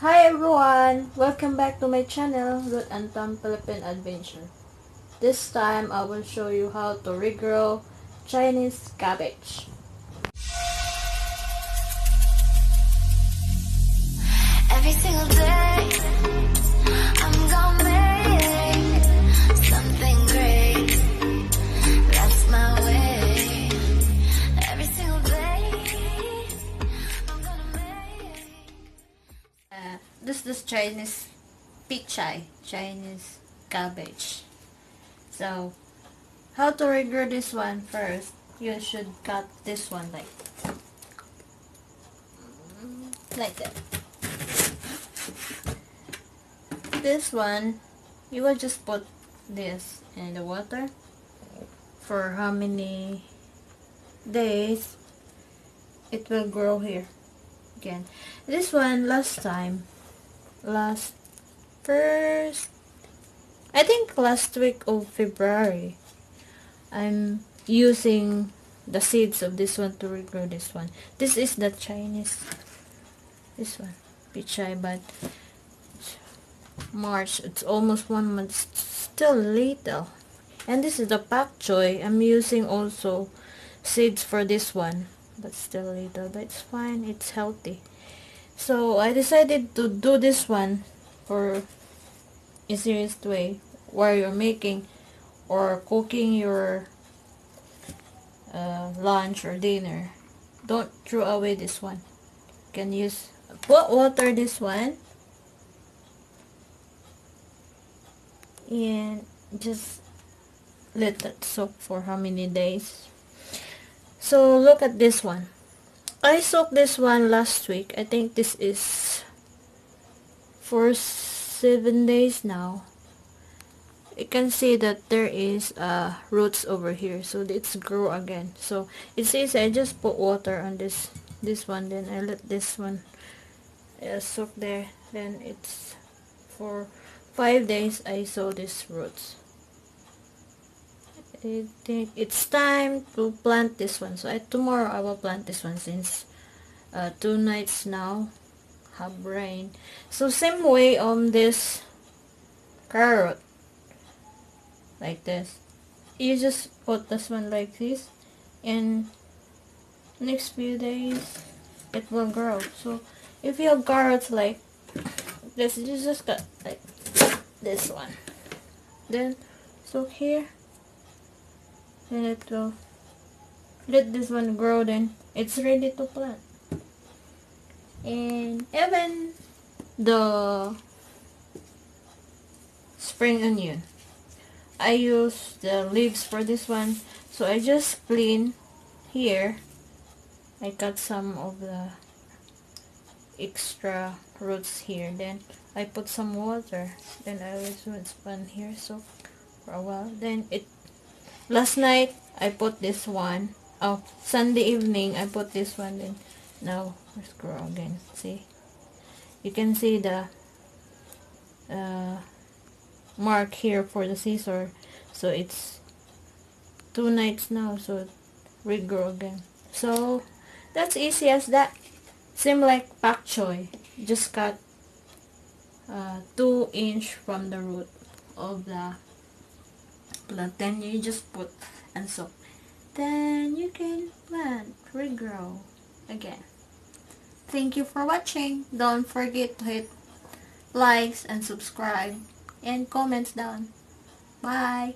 Hi everyone! Welcome back to my channel, Root and Tom Philippine Adventure. This time I will show you how to regrow Chinese cabbage. Every single day I'm gonna make something great. That's my way. Every single day I'm gonna make This is Chinese Pakchoi, Chinese cabbage. So, how to regrow this one first? You should cut this one like that. This one, you will just put this in the water for how many days it will grow here again. This one last week of February, I'm using the seeds of this one to regrow this one. This is the Chinese, this one, Pakchoi, but March, it's almost 1 month, still little. And this is the Pakchoi. I'm using also seeds for this one, but still little, but it's fine, it's healthy. So I decided to do this one for a serious way, where you're making or cooking your lunch or dinner. Don't throw away this one. You can use, put water this one, and just let that soak for how many days. So look at this one. I soaked this one last week. I think this is for 7 days now. You can see that there is roots over here, so it's grow again. So it's easy. I just put water on this one, then I let this one soak there. Then it's for 5 days I sow these roots. I think it's time to plant this one. So tomorrow I will plant this one, since 2 nights now have rain. So same way on this carrot, like this. You just put this one like this, and next few days it will grow. So if you have carrots like this, you just cut like this one, then soak here, then it will let this one grow, then it's ready to plant. And even the spring onion, I use the leaves for this one, so I just clean here. I cut some of the extra roots here, then I put some water, then I will span here so for a while. Then last night I put this one. Oh, Sunday evening I put this one. Then now let's grow again. See, you can see the mark here for the scissor. So it's 2 nights now, so regrow again. So that's easy as that. Same like Pakchoi, just cut 2 inch from the root of the plant, then you just put and soak, then you can plant, regrow again. Thank you for watching. Don't forget to hit likes and subscribe and comments down. Bye.